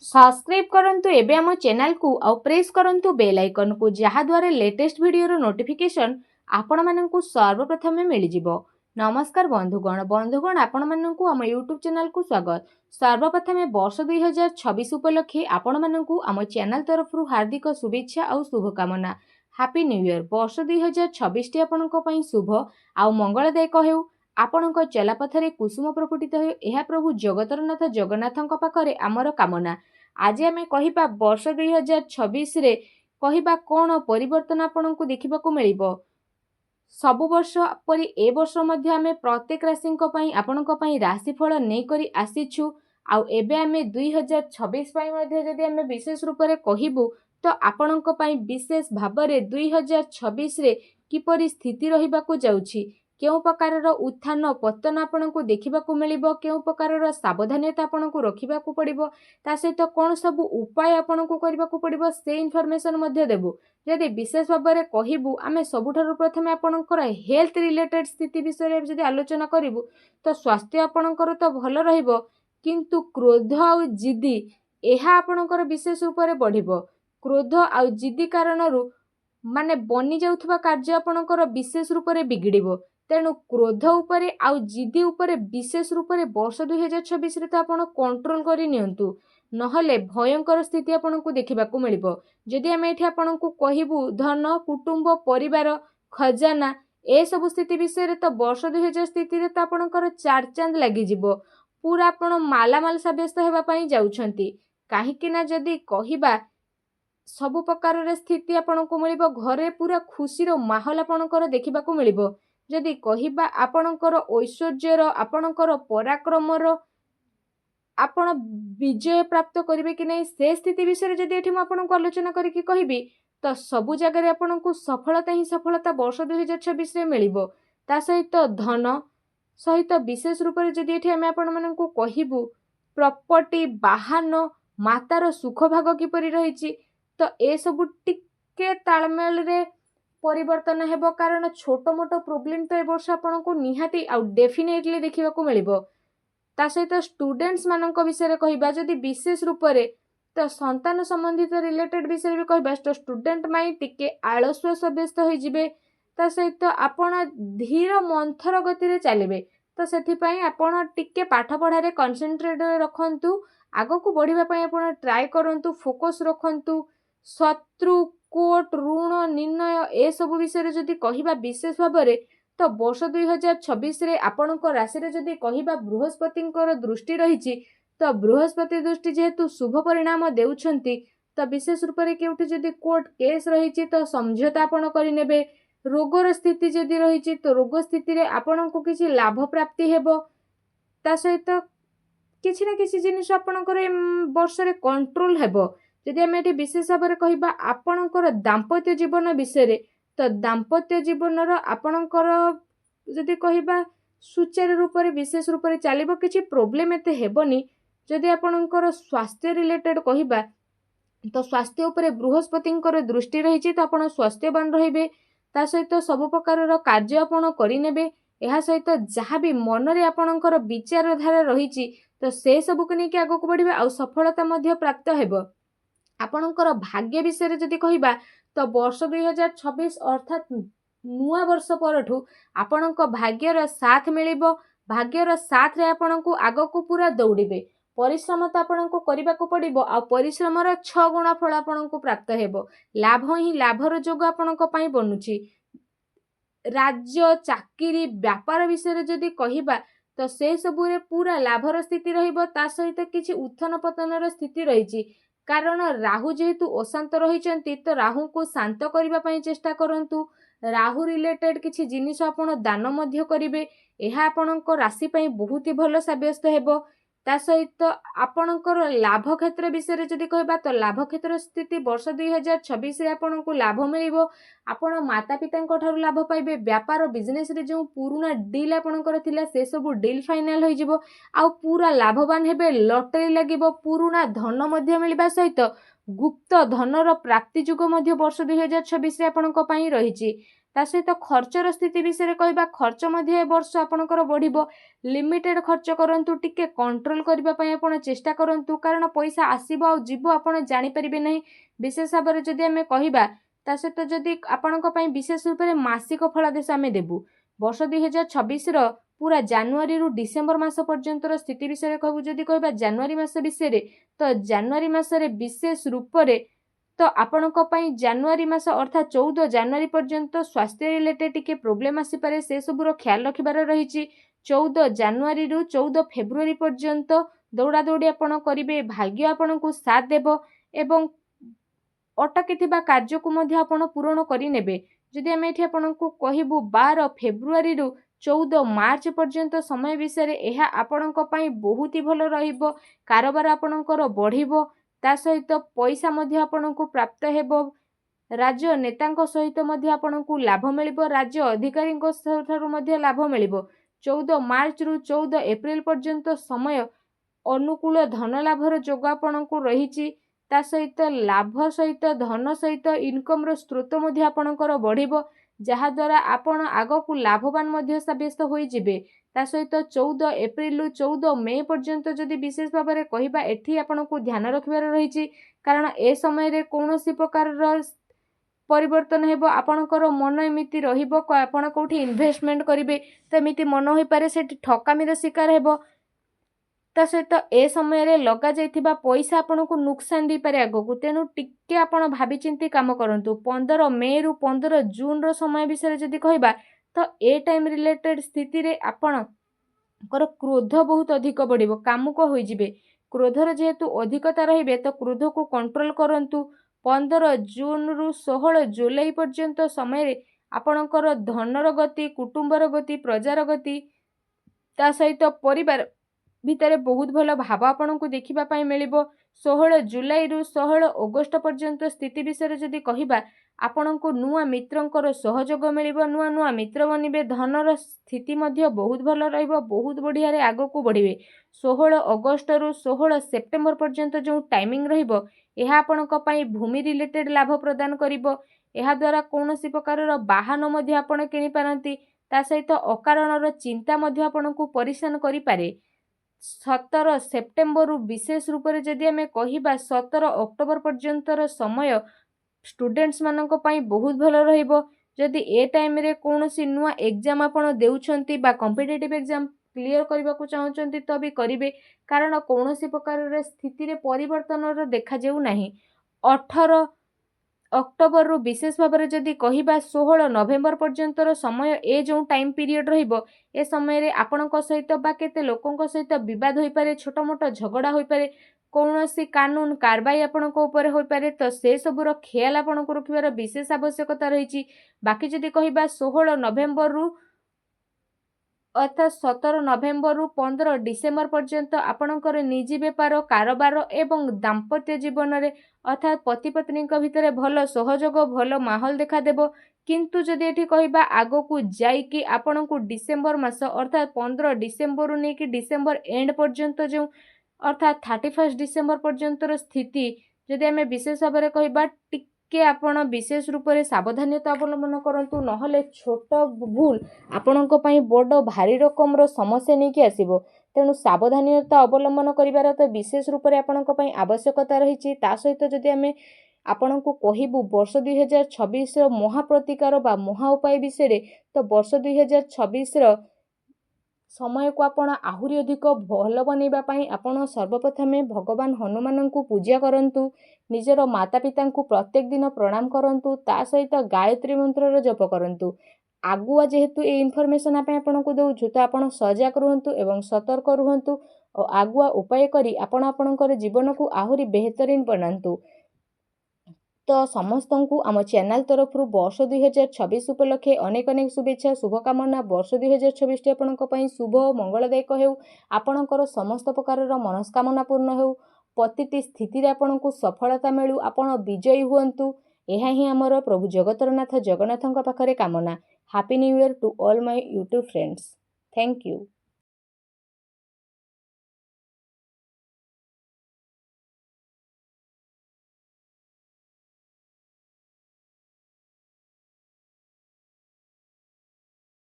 Subscribe करंतु एबे आम चैनल को आउ प्रेस करंतु बेल आइकन को जहाँ द्वारा लेटेस्ट वीडियो नोटिफिकेशन आपण माननकु सर्वप्रथम मिल जिवो। नमस्कार बंधुगण आपण माननकु आम यूट्यूब चैनल को स्वागत। सर्वप्रथम वर्ष 2026 उपलक्षे आपण माननकु आम चैनल तरफ हार्दिक शुभेच्छा और शुभकामना। Happy new year. वर्ष 2026 टी आपणक पई शुभ आउ मंगलदायक हेउ। आपणक चलापथरे कुसुम प्रफुटित हो यह प्रभु जगतरनाथ जगन्नाथଙ୍କ पाखरे आमर कामना। आज आम कहिबा वर्ष 2026 रे कहिबा कोन परिवर्तन आपनकु देखिबाकु मिलिबो। सबु वर्ष परि ए वर्ष मध्य आम प्रत्येक राशि आपणक पई राशिफल नै करी आसीछु। आउ एबे आम 2026 पई मध्य जदि आम विशेष रूप रे कहिबु तो आपणक पई विशेष भाबरे 2026 रे किपरि स्थिति रहिबाकु जाउछि, केउ प्रकारर उत्थान पतन आपनकु देखिबाकु मिलिबो, केउ प्रकारर सावधानता आपनकु रखिबाकु पड़िबो, ता सहित कोन सब उपाय आपनकु करिबाकु पड़िबो से इन्फॉर्मेशन मध्य देबु। जदि विशेष भाबरे कहिबु आमे सबुठारु प्रथमे आपनकर हेल्थ रिलेटेड स्थिति विषय जदि आलोचना करिबु तो स्वास्थ्य आपनकर तो भल रहिबो, किंतु क्रोध आउ जिद्दी एहा आपनकर विशेष रूप रे बढ़िबो। क्रोध आउ जिद्दी कारणरू माने बनी जाउथबा कार्य आपनकर विशेष रूप रे बिगड़िबो। तेणु क्रोध उपरे आउ जिद्दी उपरे विशेष रूप रे वर्ष 2026 रे तो आपण कंट्रोल करि नियंतु, नहले भयंकर स्थिति आपनकु देखिबाकु मिलिबो। जदि आमे एठी आपनकु कहिबु धन कुटुंब परिवार खजाना ए सब स्थिति विषय रे तो वर्ष 2000 स्थिति रे तो आपनकर चार चांद लागि जिवो। पूरा आपण मालामाल साब्यस्त हेबा पई जाउछंती। काहेकि ना जदि कहिबा सबु प्रकार रे स्थिति आपनकु मिलिबो, घरे पूरा खुशी रो माहौल आपनकर देखिबाकु मिलिबो। जदि कहिबा आपनकर ऐश्वर्यर आपनकर पराक्रमर आपण विजय प्राप्त करिवे कि नहीं से स्थिति विषय जदि एठी म आपनकु आलोचना करिकि कहिबी तो सबु जगह रे आपनकु सफलता ही सफलता वर्ष 2026 रे मिलिबो। ता सहित धन सहित विशेष रूप रे जदि एठी आमे आपण माननकु कहिबु प्रॉपर्टी वाहन मातार सुख भाग किपरि रहिछि तो ए सबु टिके तालमेल रे परिवर्तन हेबो। कारण छोट मोटो प्रोब्लेम तो ए वर्ष आपनको निहाती आउ डेफिनेटली देखिबाकु मिलिबो। ता सहित स्टूडेंट्स मानक विषय रे कहिबा जदि विशेष रूप रे तो संतान संबंधित रिलेटेड विषय रे कहिबा तो स्टूडेंट माई टिके आलस्य सब्यस्त होई जिवे। ता सहित आपण धीर मंथर गति रे चलिबे, तो सेथि पई आपण टिके पाठ पढ़ा रे कंसंट्रेट रखंतु, आगो को बढ़िबा पई आपण ट्राई करंतु, फोकस रखंतु। शत्रु कोर्ट ऋण निर्णय ए सब विषय जदि कहिबा विशेष भाबरे तो वर्ष 2026 रे आपणक राशि रे जदि कहिबा बृहस्पतिंकर दृष्टि रहिछि तो बृहस्पति दृष्टि जेहेतु शुभ परिणाम देउछंती तो विशेष रूप रे केउठी जदि कोर्ट केस रहिछि तो समझौता आपण करि नेबे। रोगर स्थिति जदि रहिछि तो रोग स्थिति रे आपणको किछि लाभ प्राप्ति हेबो। ता सहित किछि ना किछि जिनिस आपणकर वर्ष रे कंट्रोल हेबो। जदि आमे एठी विशेष भाव रे कहिबा आपणकर दाम्पत्य जीवन विषय रे तो दाम्पत्य जीवनर आपणकर जदि कहिबा सुचारू रूप रे विशेष रूप रे चलिबो, किछि प्रॉब्लम एते हेबोनी। जदि आपणकर स्वास्थ्य रिलेटेड कहिबा तो स्वास्थ्य उपरे बृहस्पतिंकर दृष्टि रहिछि तो आपण स्वास्थ्यवान रहिबे। ता सहित सब प्रकारर कार्य आपण करि नेबे। एहा सहित जहाँ भी मन रे आपणकर विचारधारा रहिछि तो से सब को नेकि आगो को बढ़िबे आ सफलता मध्य प्राप्त हेबो। आपणकर भाग्य विषय जदि कहिबा तो वर्ष 2026 अर्थात नुआ वर्ष परठू आपणक भाग्यर साथ मिलिबो। भाग्यर साथ रे आपणकु आगो को पूरा दौड़िबे। परिश्रम तो आपणकु करिबाकु पड़िबो आ परिश्रमर 6 गुणा फल आपणकु प्राप्त हेबो। लाभ ही लाभर जोग आपणक पई बनुछि। राज्य चाकरी व्यापार विषय जदि कहिबा तो से सबु रे पूरा लाभर स्थिति रहिबो। ता सहित किछि उत्थान पतनर स्थिति रहिछि। कारण राहु जेहेतु अशांत रहिचंती तो राहु को शांत करबा पई चेष्टा करंतु। राहु रिलेटेड किछि जिनिस आपण दान मध्य करिवे। एहा आपणक राशि पई बहुत ही भलो साब्यस्त हेबो। ता सहित आपणकर लाभ क्षेत्र विषय जदि कहबा तो लाभ क्षेत्र स्थिति वर्ष 2026 रे आपणकु लाभ मिलिबो। आपण माता पिता ठारू लाभ पाइबे। व्यापार बिजनेस रे जो पुराना डील आपणकर थिला से सब डील फाइनल होई जिवो आ पूरा लाभवान हेबे। लॉटरी लागिबो, पुराना धन मध्य मिलिबा सहित गुप्त धनर प्राप्ति जुग मध्य वर्ष 2026 रे आपणक पई रहिछि। ତା ସହିତ ଖର୍ଚ୍ଚର ସ୍ଥିତି ବିଷୟରେ କହିବା, ଖର୍ଚ୍ଚ ମଧ୍ୟ ଏ ବର୍ଷ ଆପଣଙ୍କର ବଢ଼ିବ। ଲିମିଟେଡ୍ ଖର୍ଚ୍ଚ କରନ୍ତୁ, ଟିକେ କଣ୍ଟ୍ରୋଲ କରିବା ପାଇଁ ଆପଣ ଚେଷ୍ଟା କରନ୍ତୁ, କାରଣ ପଇସା ଆସିବ ଆଉ ଯିବ ଆପଣ ଜାଣିପାରିବେ ନାହିଁ। ବିଶେଷ ଭାବରେ ଯଦି ଆମେ କହିବା, ତା ସହିତ ଯଦି ଆପଣଙ୍କ ପାଇଁ ବିଶେଷ ରୂପରେ ମାସିକ ଫଳାଦେଶ ଆମେ ଦେବୁ ବର୍ଷ 2026ର ପୁରା ଜାନୁଆରୀରୁ ଡିସେମ୍ବର ମାସ ପର୍ଯ୍ୟନ୍ତର ସ୍ଥିତି ବିଷୟରେ କହିବୁ। ଯଦି କହିବା ଜାନୁଆରୀ ମାସ ବିଷୟରେ, ତ ଜାନୁଆରୀ ମାସରେ ବିଶେଷ ରୂପରେ ତ ଆପଣଙ୍କ ପାଇଁ ଜାନୁଆରୀ ମାସ ଅର୍ଥାତ୍ 14 ଜାନୁଆରୀ ପର୍ଯ୍ୟନ୍ତ ସ୍ୱାସ୍ଥ୍ୟ ରିଲେଟେଡ୍ ଟିକେ ପ୍ରୋବ୍ଲେମ୍ ଆସିପାରେ, ସେସବୁର ଖ୍ୟାଲ ରଖିବାର ରହିଛି। 14 ଜାନୁଆରୀରୁ 14 ଫେବୃଆରୀ ପର୍ଯ୍ୟନ୍ତ ଦୌଡ଼ାଦୌଡ଼ି ଆପଣ କରିବେ, ଭାଗ୍ୟ ଆପଣଙ୍କୁ ସାଥ ଦେବ ଏବଂ ଅଟକିଥିବା କାର୍ଯ୍ୟକୁ ମଧ୍ୟ ଆପଣ ପୂରଣ କରିନେବେ। ଯଦି ଆମେ ଏଠି ଆପଣଙ୍କୁ କହିବୁ 12 ଫେବୃଆରୀରୁ 14 ମାର୍ଚ୍ଚ ପର୍ଯ୍ୟନ୍ତ ସମୟ ବିଷୟରେ, ଏହା ଆପଣଙ୍କ ପାଇଁ ବହୁତ ହି ଭଲ ରହିବ। କାରବାର ଆପଣଙ୍କର ବଢ଼ିବ, ତା ସହିତ ପଇସା ମଧ୍ୟ ଆପଣଙ୍କୁ ପ୍ରାପ୍ତ ହେବ। ରାଜନେତାଙ୍କ ସହିତ ମଧ୍ୟ ଆପଣଙ୍କୁ ଲାଭ ମିଳିବ, ରାଜ୍ୟ ଅଧିକାରୀଙ୍କ ଠାରୁ ମଧ୍ୟ ଲାଭ ମିଳିବ। 14 ମାର୍ଚ୍ଚରୁ 14 ଏପ୍ରିଲ ପର୍ଯ୍ୟନ୍ତ ସମୟ ଅନୁକୂଳ ଧନ ଲାଭର ଯୋଗ ଆପଣଙ୍କୁ ରହିଛି। ତା ସହିତ ଲାଭ ସହିତ ଧନ ସହିତ ଇନକମ୍ର ସ୍ରୋତ ମଧ୍ୟ ଆପଣଙ୍କର ବଢ଼ିବ, ଯାହାଦ୍ୱାରା ଆପଣ ଆଗକୁ ଲାଭବାନ ମଧ୍ୟ ସାବ୍ୟସ୍ତ ହୋଇଯିବେ। ତା ସହିତ 14 ଏପ୍ରିଲରୁ 14 ମେ ପର୍ଯ୍ୟନ୍ତ ଯଦି ବିଶେଷ ଭାବରେ କହିବା, ଏଠି ଆପଣଙ୍କୁ ଧ୍ୟାନ ରଖିବାର ରହିଛି, କାରଣ ଏ ସମୟରେ କୌଣସି ପ୍ରକାରର ପରିବର୍ତ୍ତନ ହେବ। ଆପଣଙ୍କର ମନ ଏମିତି ରହିବ, ଆପଣ କେଉଁଠି ଇନଭେଷ୍ଟମେଣ୍ଟ କରିବେ ତ ଏମିତି ମନ ହୋଇପାରେ ସେଠି ଠକାମିର ଶିକାର ହେବ। ତା ସହିତ ଏ ସମୟରେ ଲଗାଯାଇଥିବା ପଇସା ଆପଣଙ୍କୁ ନୁକସାନ ଦେଇପାରେ ଆଗକୁ, ତେଣୁ ଟିକେ ଆପଣ ଭାବିଚିନ୍ତି କାମ କରନ୍ତୁ। 15 ମେରୁ 15 ଜୁନର ସମୟ ବିଷୟରେ ଯଦି କହିବା, ତ ଏ ଟାଇମ୍ ରିଲେଟେଡ୍ ସ୍ଥିତିରେ ଆପଣଙ୍କର କ୍ରୋଧ ବହୁତ ଅଧିକ ବଢ଼ିବ, କାମୁକ ହୋଇଯିବେ। କ୍ରୋଧର ଯେହେତୁ ଅଧିକତା ରହିବେ, ତ କ୍ରୋଧକୁ କଣ୍ଟ୍ରୋଲ କରନ୍ତୁ। 15 ଜୁନରୁ 16 ଜୁଲାଇ ପର୍ଯ୍ୟନ୍ତ ସମୟରେ ଆପଣଙ୍କର ଧନର ଗତି, କୁଟୁମ୍ବର ଗତି, ପ୍ରଜାର ଗତି, ତା ସହିତ ପରିବାର ଭିତରେ ବହୁତ ଭଲ ଭାବ ଆପଣଙ୍କୁ ଦେଖିବା ପାଇଁ ମିଳିବ। 16 ଜୁଲାଇରୁ 16 ଅଗଷ୍ଟ ପର୍ଯ୍ୟନ୍ତ ସ୍ଥିତି ବିଷୟରେ ଯଦି କହିବା, ଆପଣଙ୍କୁ ନୂଆ ମିତ୍ରଙ୍କର ସହଯୋଗ ମିଳିବ, ନୂଆ ନୂଆ ମିତ୍ର ବନିବେ। ଧନର ସ୍ଥିତି ମଧ୍ୟ ବହୁତ ଭଲ ରହିବ, ବହୁତ ବଢ଼ିଆରେ ଆଗକୁ ବଢ଼ିବେ। 16 ଅଗଷ୍ଟରୁ 16 ସେପ୍ଟେମ୍ବର ପର୍ଯ୍ୟନ୍ତ ଯେଉଁ ଟାଇମିଂ ରହିବ, ଏହା ଆପଣଙ୍କ ପାଇଁ ଭୂମି ରିଲେଟେଡ୍ ଲାଭ ପ୍ରଦାନ କରିବ। ଏହାଦ୍ୱାରା କୌଣସି ପ୍ରକାରର ବାହନ ମଧ୍ୟ ଆପଣ କିଣିପାରନ୍ତି। ତା ସହିତ ଅକାରଣର ଚିନ୍ତା ମଧ୍ୟ ଆପଣଙ୍କୁ ପରିଶାନ କରିପାରେ। 17 ସେପ୍ଟେମ୍ବରରୁ ବିଶେଷ ରୂପରେ ଯଦି ଆମେ କହିବା 17 ଅକ୍ଟୋବର ପର୍ଯ୍ୟନ୍ତର ସମୟ ଷ୍ଟୁଡେଣ୍ଟସ୍ମାନଙ୍କ ପାଇଁ ବହୁତ ଭଲ ରହିବ। ଯଦି ଏ ଟାଇମ୍ରେ କୌଣସି ନୂଆ ଏକ୍ଜାମ୍ ଆପଣ ଦେଉଛନ୍ତି ବା କମ୍ପିଟେଟିଭ୍ ଏକ୍ଜାମ୍ କ୍ଲିୟର କରିବାକୁ ଚାହୁଁଛନ୍ତି ତ ବି କରିବେ, କାରଣ କୌଣସି ପ୍ରକାରର ସ୍ଥିତିରେ ପରିବର୍ତ୍ତନର ଦେଖାଯାଉ ନାହିଁ। 18 ଅକ୍ଟୋବରରୁ ବିଶେଷ ଭାବରେ ଯଦି କହିବା 16 ନଭେମ୍ବର ପର୍ଯ୍ୟନ୍ତର ସମୟ, ଏ ଯେଉଁ ଟାଇମ୍ ପିରିୟଡ଼ ରହିବ, ଏ ସମୟରେ ଆପଣଙ୍କ ସହିତ ବା କେତେ ଲୋକଙ୍କ ସହିତ ବିବାଦ ହୋଇପାରେ, ଛୋଟ ମୋଟ ଝଗଡ଼ା ହୋଇପାରେ, କୌଣସି କାନୁନ କାରବାଇ ଆପଣଙ୍କ ଉପରେ ହୋଇପାରେ, ତ ସେସବୁର ଖିଆଲ ଆପଣଙ୍କୁ ରଖିବାର ବିଶେଷ ଆବଶ୍ୟକତା ରହିଛି। ବାକି ଯଦି କହିବା 16 ନଭେମ୍ବରରୁ ଅର୍ଥାତ୍ 17 ନଭେମ୍ବରରୁ 15 ଡିସେମ୍ବର ପର୍ଯ୍ୟନ୍ତ ଆପଣଙ୍କର ନିଜି ବେପାର, କାରବାର ଏବଂ ଦାମ୍ପତ୍ୟ ଜୀବନରେ ଅର୍ଥାତ୍ ପତି ପତ୍ନୀଙ୍କ ଭିତରେ ଭଲ ସହଯୋଗ, ଭଲ ମାହୋଲ ଦେଖାଦେବ। କିନ୍ତୁ ଯଦି ଏଠି କହିବା ଆଗକୁ ଯାଇକି ଆପଣଙ୍କୁ ଡିସେମ୍ବର ମାସ ଅର୍ଥାତ୍ 15 ଡିସେମ୍ବରରୁ ନେଇକି ଡିସେମ୍ବର ଏଣ୍ଡ ପର୍ଯ୍ୟନ୍ତ ଯେଉଁ ଅର୍ଥାତ୍ 31 ଡିସେମ୍ବର ପର୍ଯ୍ୟନ୍ତର ସ୍ଥିତି ଯଦି ଆମେ ବିଶେଷ ଭାବରେ କହିବା, ଟିକେ ଆପଣ ବିଶେଷ ରୂପରେ ସାବଧାନତା ଅବଲମ୍ବନ କରନ୍ତୁ, ନହେଲେ ଛୋଟ ଭୁଲ ଆପଣଙ୍କ ପାଇଁ ବଡ଼ ଭାରି ରକମର ସମସ୍ୟା ନେଇକି ଆସିବ। ତେଣୁ ସାବଧାନତା ଅବଲମ୍ବନ କରିବାର ତ ବିଶେଷ ରୂପରେ ଆପଣଙ୍କ ପାଇଁ ଆବଶ୍ୟକତା ରହିଛି। ତା ସହିତ ଯଦି ଆମେ ଆପଣଙ୍କୁ କହିବୁ ବର୍ଷ 2026ର ମହାପ୍ରତିକାର ବା ମହା ଉପାୟ ବିଷୟରେ, ତ ବର୍ଷ 2026ର ସମୟକୁ ଆପଣ ଆହୁରି ଅଧିକ ଭଲ ବନେଇବା ପାଇଁ ଆପଣ ସର୍ବପ୍ରଥମେ ଭଗବାନ ହନୁମାନଙ୍କୁ ପୂଜା କରନ୍ତୁ, ନିଜର ମାତା ପିତାଙ୍କୁ ପ୍ରତ୍ୟେକ ଦିନ ପ୍ରଣାମ କରନ୍ତୁ, ତା ସହିତ ଗାୟତ୍ରୀ ମନ୍ତ୍ରର ଜପ କରନ୍ତୁ। ଆଗୁଆ ଯେହେତୁ ଏ ଇନଫର୍ମେସନ୍ ପାଇଁ ଆପଣଙ୍କୁ ଦେଉଛୁ, ତ ଆପଣ ସଜାଗ ରୁହନ୍ତୁ ଏବଂ ସତର୍କ ରୁହନ୍ତୁ ଓ ଆଗୁଆ ଉପାୟ କରି ଆପଣ ଆପଣଙ୍କର ଜୀବନକୁ ଆହୁରି ବେହତରିନ ବନାନ୍ତୁ। ତ ସମସ୍ତଙ୍କୁ ଆମ ଚ୍ୟାନେଲ ତରଫରୁ ବର୍ଷ 2026 ଉପଲକ୍ଷେ ଅନେକ ଅନେକ ଶୁଭେଚ୍ଛା, ଶୁଭକାମନା। ବର୍ଷ 2026ଟି ଆପଣଙ୍କ ପାଇଁ ଶୁଭ ଓ ମଙ୍ଗଳଦାୟକ ହେଉ, ଆପଣଙ୍କର ସମସ୍ତ ପ୍ରକାରର ମନସ୍କାମନା ପୂର୍ଣ୍ଣ ହେଉ, ପ୍ରତିଟି ସ୍ଥିତିରେ ଆପଣଙ୍କୁ ସଫଳତା ମିଳୁ, ଆପଣ ବିଜୟୀ ହୁଅନ୍ତୁ। ଏହା ହିଁ ଆମର ପ୍ରଭୁ ଜଗତର ନାଥ ଜଗନ୍ନାଥଙ୍କ ପାଖରେ କାମନା। Happy new year to all my YouTube friends. Thank you.